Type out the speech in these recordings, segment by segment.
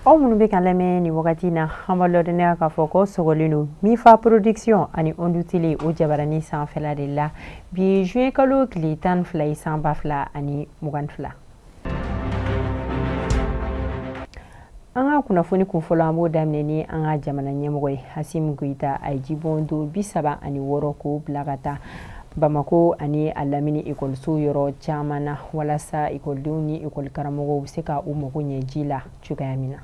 Aw minnu bɛ ka lamɛn ni wagati na an b'a lɔdɔniya k'a fɔ ko sɔgɔlen don Mifa Production ani Ondu Tele o jabaranin sanfɛla de la bi juin kalo tile 12 ye san 2022. An ka kunnafoni kunfɔlɔ an b'o daminɛ ni an ka jamana ɲɛmɔgɔ ye Hasimu Goyita a ye jibɔn don 76 k'o bila ka taa Bamako ani a lamini ekɔliso yɔrɔ caman na walasa ekɔlidenw ni ekɔli karamɔgɔw bɛ se ka u mago ɲɛ ji la cogoya min na.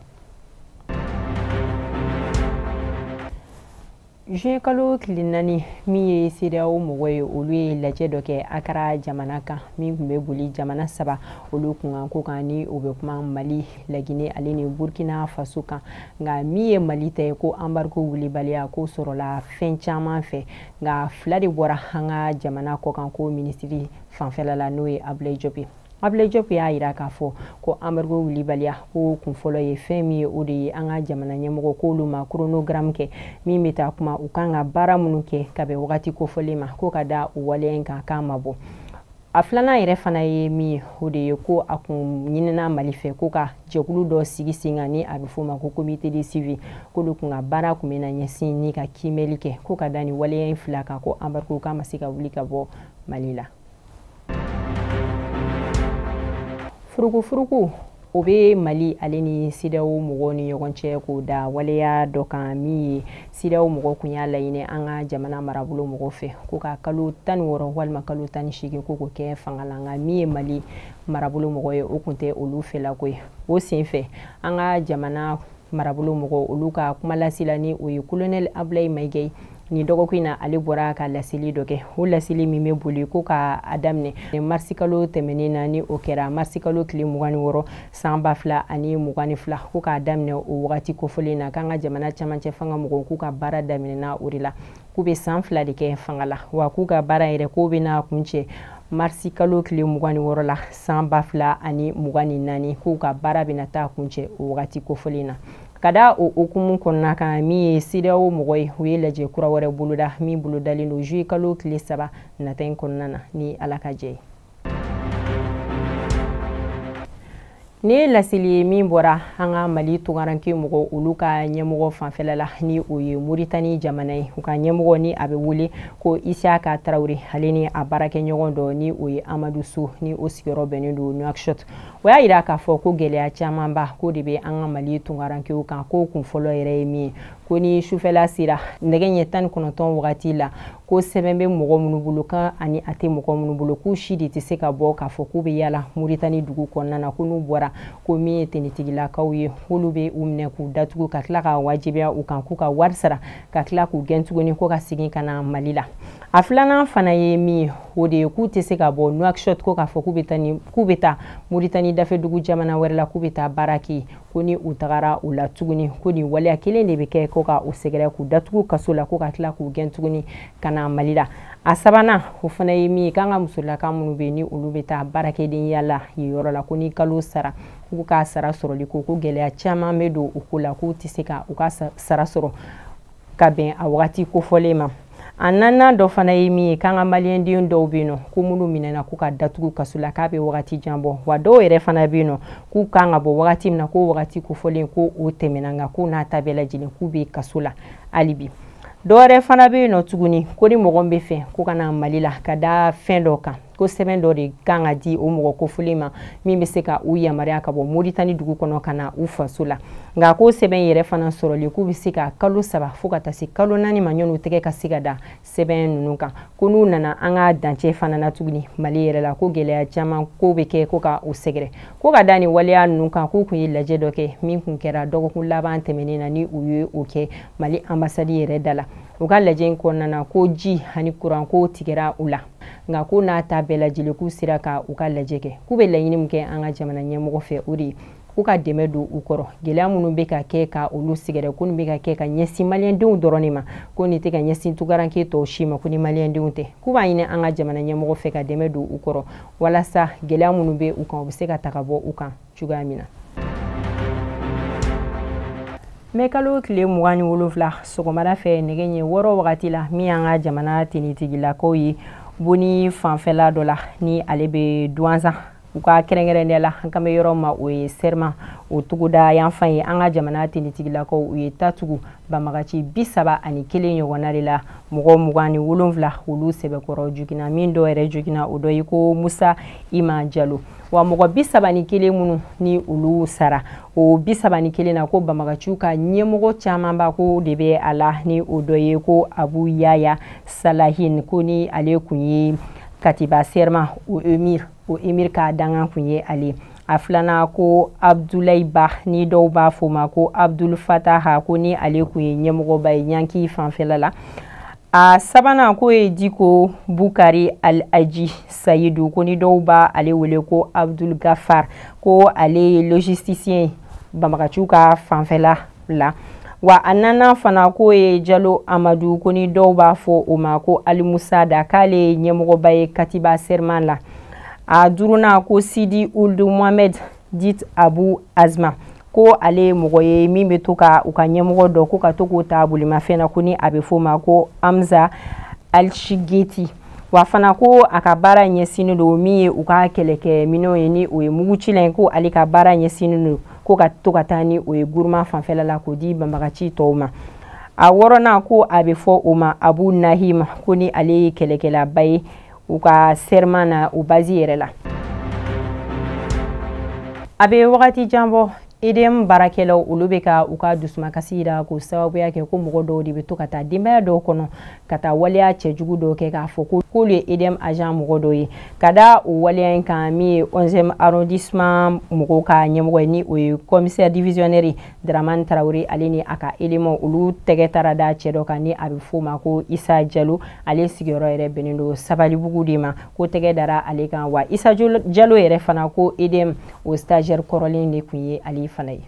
Juin kalo tile 4 min ye CEDEAO mɔgɔ ye olu ye lajɛ dɔ kɛ Akara jamana kan min tun bɛ boli jamana 3 olu kunkan ko kan ni o bɛ kuma Mali, Laginɛ ale ni Burkina Faso kan nka min ye Mali ta ye ko embargo wulibaliya ko sɔrɔla fɛn caman fɛ nka 2 de bɔra an ka jamana kɔ kan ko ministiri fanfɛla la n'o ye Ablaye Diop. Ablaye Diop y'a jira k'a fɔ ko embargo wulibaliya ko kunfɔlɔ ye fɛn min ye o de ye an ka jamana ɲɛmɔgɔ k'olu ma chronogramme kɛ min bɛ taa kuma u kan ka baara minnu kɛ ka bɛn wagati kofɔlen ma ko ka da u waleya in kan k'a ma bɔ. A filanan yɛrɛ fana ye min ye o de ye ko a kun ɲinina Mali fɛ ko ka jɛkulu dɔ sigi sen kan ni a bɛ f'o ma ko comité de suivi k'olu kun ka baara kun bɛ na ɲɛsin ni ka kiimɛli kɛ ko ka da ni waleya in fila kan ko embargo k'a ma se ka wuli ka bɔ Mali la. Furuku o bɛ Mali ale ni CEDEAO mɔgɔw ni ɲɔgɔn cɛ k'o da waleya dɔ kan min ye CEDEAO mɔgɔw kun y'a laɲini an ka jamana marabolo mɔgɔw fɛ ko ka kalo 16 walima kalo 18 ko k'o kɛ fanga la nka min ye Mali marabolo mɔgɔ ye o kun tɛ olu fɛla ko ye o sen fɛ an ka jamana marabolo mɔgɔw olu ka kuma lasila ni o ye colonel Ablaye Maiga ni dɔgɔkun na ale bɔra ka laseli dɔ kɛ o laseli min bɛ boli ko ka a daminɛ marsi kalo tɛmɛnen na ni o kɛra marsi kalo tile 26 san 2022 ko k'a daminɛ o wagati kofɔlen na k'an ka jamana camancɛ fanga mɔgɔw k'u ka baara daminɛna o de la k'u bɛ san 2 de kɛ fanga la wa k'u ka baara yɛrɛ k'o bɛ na kuncɛ marsi kalo tile 26 la san 2024 k'u ka baara bɛna taa kuncɛ o wagati kofɔlen na. Ka da o hukumu kɔnɔna kan min ye CEDEAO mɔgɔ ye u ye lajɛ kura wɛrɛ boloda min bolodalen don juillet kalo tile 3 nata in kɔnɔna na ni Ala ka jɛ ye. Ni laseli ye min bɔra an ka Mali tunkaranke mɔgɔ olu ka ɲɛmɔgɔ fanfɛla la ni o ye Moritani jamana ye u ka ɲɛmɔgɔ ni a bɛ wele ko Isaka Traoré ale ni a baarakɛɲɔgɔn dɔ ni o ye Amadou Sou ni o sigiyɔrɔ bɛnnen don Nouakchott. O y'a jira k'a fɔ ko gɛlɛya camanba ko de bɛ an ka Mali tunkarankew kan ko kunfɔlɔ yɛrɛ ye min ye ko ni sufɛla sera nɛgɛ ɲɛ 19 wagati la ko sɛbɛn bɛ mɔgɔ minnu bolo kan ani a tɛ mɔgɔ minnu bolo k'u si de tɛ se ka bɔ k'a fɔ k'u bɛ yala Moritani dugu kɔnɔna na ko n'u bɔra ko min ye tenitigilakaw ye k'olu bɛ u minɛ k'u datugu ka tila ka wajibiya u kan k'u ka wari sara ka tila k'u gɛn tuguni ko ka segin ka na Mali la. A filanan fana ye min ye o de ye k'u tɛ se ka bɔ Nouakchott ko k'a fɔ k'u bɛ taa Moritani dafɛdugu jamana wɛrɛ la k'u bɛ taa baara kɛ ko ni u tagara u la tuguni ko ni waleya kelen de bɛ kɛ ko ka u sɛgɛrɛ k'u datugu kaso la ko ka tila k'u gɛn tuguni ka na Mali la. A sabanan o fana ye min ye k'an ka musolaka minnu bɛ yen ni olu bɛ taa baarakɛdenya la yen yɔrɔ la ko ni kalo sara k'u ka sara sɔrɔli ko gɛlɛya caman bɛ don u ko la k'u tɛ se ka u ka sara sɔrɔ ka bɛn a wagati kofɔlen ma. A naaninan dɔ fana ye min ye k'an ka maliyɛnden dɔw bɛ yen nɔ ko minnu minɛna k'u ka datugu kaso la k'a bɛ wagati jan bɔ wa dɔw yɛrɛ fana bɛ yen nɔ k'u kan ka bɔ wagati min na ko wagati kofɔlen ko o tɛmɛna nka k'u n'a ta bɛɛ lajɛlen k'u bɛ kaso la hali bi. Dɔwɛrɛ fana bɛ yen nɔ tuguni ko ni mɔgɔ bɛ fɛ ko ka na Mali la ka da fɛn dɔ kan ko sɛbɛn dɔ de kan ka di o mɔgɔ kofolen ma min bɛ se ka u yamaruya ka bɔ Moritani dugu kɔnɔ ka na u faso la nka ko sɛbɛn yɛrɛ fana sɔrɔli k'u bɛ se ka kalo 3 fo ka taa se kalo 4 ma ɲɔnu tɛgɛ ka se ka da sɛbɛn ninnu kan ko n'u nana an ka dancɛ fana na tuguni Mali yɛrɛ la ko gɛlɛya caman ko bɛ kɛ ko ka u sɛgɛrɛ ko ka da ni waleya ninnu kan k'u kun ye lajɛ dɔ kɛ min kun kɛra dɔgɔkun laban tɛmɛnen na ni u ye o kɛ Mali ambasadi yɛrɛ da la u ka lajɛ in kɔnɔna na ko ji ani kuran ko tigɛra u la nka ko n'a ta bɛɛ lajɛlen k'u sera ka u ka lajɛ kɛ k'u bɛ laɲini min kɛ an ka jamana ɲɛmɔgɔ fɛ o de ye k'u ka dɛmɛ don u kɔrɔ gɛlɛya minnu bɛ ka kɛ ka olu sɛgɛrɛ ko nin bɛ ka kɛ ka ɲɛsin maliyɛndenw dɔrɔn de ma ko nin tɛ ka ɲɛsin tunkaranke tɔw si ma ko ni maliyɛndenw tɛ k'u b'a ɲini an ka jamana ɲɛmɔgɔ fɛ ka dɛmɛ don u kɔrɔ walasa gɛlɛya minnu bɛ u kan u bɛ se ka ta ka bɔ u kan cogoya min na. Mɛ kalo tile 27 sɔgɔmada fɛ nɛgɛ ɲɛ 6 wagati la min y'an ka jamana tenitigilakaw ye Boni fanfɛla dɔ la ni ale bɛ Douanza u ka kɛrɛnkɛrɛnnenya la an kan bɛ yɔrɔ ma o ye serma o tuguda yan fan ye an ka jamana tenitigilakaw u ye tatugu banbagaci 31 ɲɔgɔnna de la mɔgɔ 27 olu sɛbɛkɔrɔ jogina min dɔ yɛrɛ jogina o dɔ ye ko Musa Ima Jalo wa mɔgɔ 31 minnu ni olu sara o 31 na ko banbagaciw ka ɲɛmɔgɔ caman ba ko de bɛ a la ni o dɔ ye ko Abu Yaya Salahin ko ni ale kun ye katiba serma o emir ka dangan kun ye ale a filana ko Abdoulaye Ba ni dɔw b'a fɔ ma ko Abdul Fataha ko ni ale kun ye ɲɛmɔgɔba ye Ɲanki fanfɛla la a sabana ko ye Diko Bukari Al-Aji Sayidu ko ni dɔw b'a ale wele ko Abdul Gafar ko ale ye logisticien banbagaciw ka fanfɛla la wa a nana fana ko ye Jalo Amadu ko ni dɔw b'a fɔ o ma ko Ali Musa da k'ale ye ɲɛmɔgɔba ye katiba serman la a duruna ko Sidi Ould Mohamed dit Abu Azma ko ale mɔgɔ ye min bɛ to ka u ka ɲɛmɔgɔ dɔ ko ka to k'o ta bolimafɛn na ko ni a bɛ fɔ ma ko Amza Alshigeti wa fana ko a ka baara ɲɛsinnen don min ye u ka kɛlɛkɛ minɛnw ye ni o ye mugucilan ko ale ka baara ɲɛsinnen don ko ka to ka taa ni o ye guruma fanfɛla la k'o di banbagaci tɔw ma a wɔɔrɔnan ko a bɛ fɔ o ma Abu Nahim ko ni ale ye kɛlɛkɛlaba ye u ka serman na o bazi yɛrɛ la a bɛ wagati jan bɔ EDM baarakɛlaw olu bɛ ka u ka dusumakasi yira ko sababuya kɛ ko mɔgɔ dɔw de bɛ to ka taa denbaya dɔw kɔnɔ ka taa waleya cɛjugu dɔw kɛ k'a fɔ ko k'olu ye EDM agent mɔgɔ dɔw ye ka da o waleya in kan min ye 11e arrondissement mɔgɔw ka ɲɛmɔgɔ ye ni o ye commissaire divisionnaire Dramane Traoré ale ni a ka élément olu tɛgɛ taara da cɛ dɔ kan ni a bɛ fɔ ma ko Isa Jalo ale sigiyɔrɔ yɛrɛ bɛnnen don Sabalibugu de ma ko tɛgɛ dara ale kan wa Isa Jalo yɛrɛ fana ko EDM o stagiaire kɔrɔlen de kun ye ale fana ye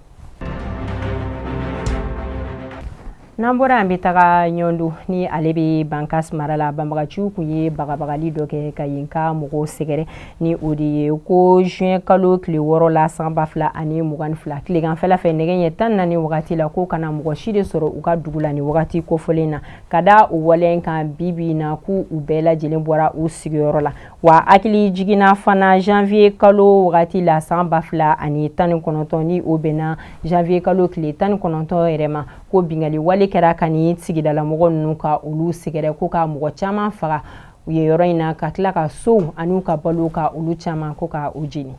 n'an bɔra an bɛ taga ɲɔndu ni ale bɛ Bankas mara la banbagaciw kun ye bagabagali dɔ kɛ ka yen ka mɔgɔw sɛgɛrɛ ni o de ye ko juin kalo tile 6 la san 2022 tileganfɛla fɛ nɛgɛ ɲɛ 14 wagati la ko kana mɔgɔ si de sɔrɔ u ka dugu la ni wagati kofɔlen na ka da o waleya kan bibi na ku u bɛɛ lajɛlen bɔra u sigiyɔrɔ la wa hakili jiginna fana janvier kalo wagati la san 2019 ni o bɛnna janvier kalo tile 19 yɛrɛ ma ko bingali wale kɛra ka ni sigidala mɔgɔ ninnu ka olu sɛgɛrɛ ko ka mɔgɔ caman faga u ye yɔrɔ in na ka tila ka sow ani ka balo ka olu caman ko ka u jeni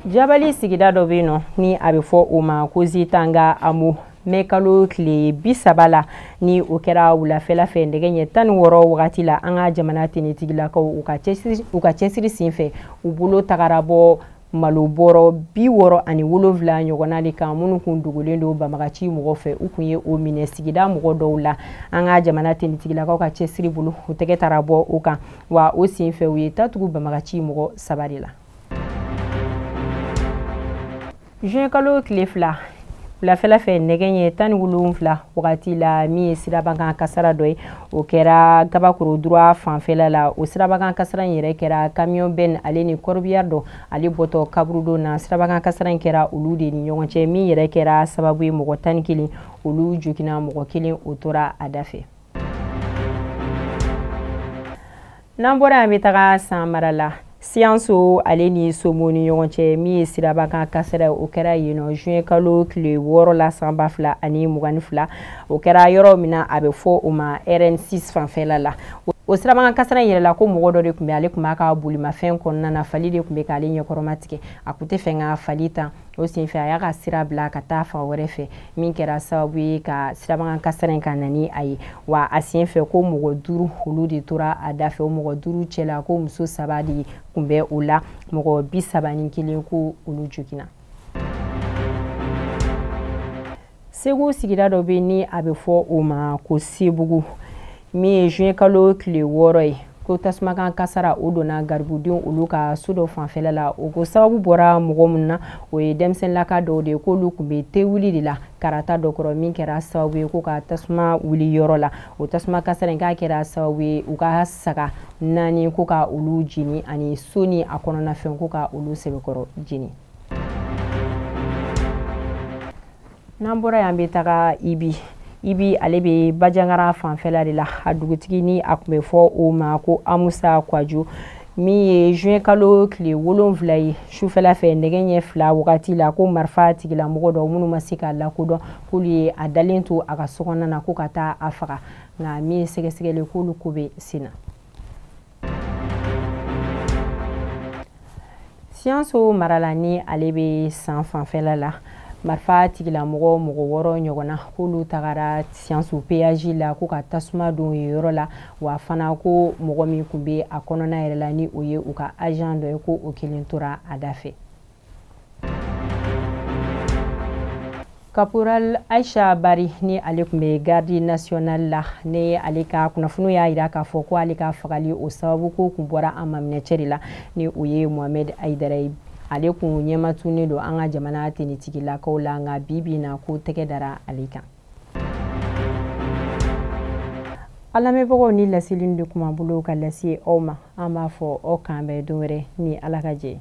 Jabali sigida dɔ bɛ yen nɔ ni a bɛ fɔ o ma ko Zitanga Amo mɛ kalo tile 30 la ni o kɛra wulafɛla fɛ nɛgɛ ɲɛ 16 wagati la an ka jamana tenitigilakaw u ka cɛsiri senfɛ u bolo tagara bɔ malo bɔrɔ 67 ɲɔgɔnna de kan minnu kun dogolen don banbagaci mɔgɔ fɛ u kun ye o minɛ sigida mɔgɔ dɔw la an ka jamana tenitigilakaw ka cɛsiri bolo u tɛgɛ taara bɔ o kan wa o senfɛ u ye tatugu banbagaci mɔgɔ 3 de la juin kalo tile 2 wulafɛla fɛ nɛgɛ ɲɛ 17 wagati la min ye sirabakan kasara dɔ ye o kɛra Gabakoro droit fanfɛla la o sirabakan kasara in yɛrɛ kɛra camion ben ale ni corbillard dɔ ale bɔtɔ kaburudo na sirabakan kasara in kɛra olu de ni ɲɔgɔn cɛ min yɛrɛ kɛra sababu ye mɔgɔ 11 olu jogina mɔgɔ 1 o tora a da fɛ n'an bɔra an bɛ taga san mara la Siyanso ale ni Somo ni ɲɔgɔn cɛ min ye sirabakan kasara o kɛra yen nɔ juin kalo tile 6 la san 2022 o kɛra yɔrɔ min na a bɛ fɔ o ma RN6 fanfɛla la o sirabakan kasara in yɛrɛ la ko mɔgɔ dɔ de tun bɛ ale tun b'a ka bolimafɛn kɔnɔna na fali de tun bɛ k'ale ɲɛkɔrɔma tigɛ a tun tɛ fɛ ka fali tan o senfɛ a y'a ka sira bila ka taa fan wɛrɛ fɛ min kɛra sababu ye ka sirabakan kasara in ka na ni a ye wa a senfɛ ko mɔgɔ 5 olu de tora a da fɛ o mɔgɔ 5 cɛla ko muso 3 de kun bɛ o la mɔgɔ 31 ko olu jogina Segu sigida dɔ bɛ ni a bɛ fɔ o ma ko Sebugu min ye juin kalo tile 6 ye ko tasumakan kasara o donna garibudenw olu ka so dɔ fanfɛla la o ko sababu bɔra mɔgɔ min na o ye denmisɛnninlaka dɔw de k'olu kun bɛ te wuli de la karata dɔ kɔrɔ min kɛra sababu ye ko ka tasuma wuli yɔrɔ la o tasuma kasara in k'a kɛra sababu ye u ka saga 4 ko ka olu jeni ani so ni a kɔnɔnafɛn ko ka olu sɛbɛkɔrɔ jeni n'an bɔra yan bɛ taga Ibi ale bɛ Bajangara fanfɛla de la a dugutigi ni a kun bɛ fɔ o ma ko Amusa Kwajo min ye juin kalo tile 7 ye sufɛla fɛ nɛgɛ ɲɛ 2 wagati la ko marifa tigilamɔgɔ dɔ minnu ma se k'a lakodɔn k'olu ye a dalen to a ka sokɔnɔna na ko ka taa a faga nka min ye sɛgɛsɛgɛli k'olu ko bɛ sen na. Siyanso marala ni ale bɛ san fanfɛla la marifa tigilamɔgɔ mɔgɔ 6 ɲɔgɔnna k'olu tagara Siyanso péage la ko ka tasuma don yen yɔrɔ la wa fana ko mɔgɔ min tun bɛ a kɔnɔna yɛrɛ la ni o ye u ka agent dɔ ye ko o kelen tora a da fɛ. Caporal Aisha Bari ni ale tun bɛ garde nationale la ne ale ka kunnafoni y'a jira k'a fɔ ko ale ka fagali o sababu ko kun bɔra an maminɛcɛ de la ni o ye Mohamed Aidara ye. Ale kun ɲɛmatunnen don an ka jamana tenitigilakaw la nka bi na ko tɛgɛ dara ale kan. A lamɛnbagaw ni laseli de kuma bolo ka lase aw ma an b'a fɔ aw kan bɛn don wɛrɛ ni Ala ka jɛ.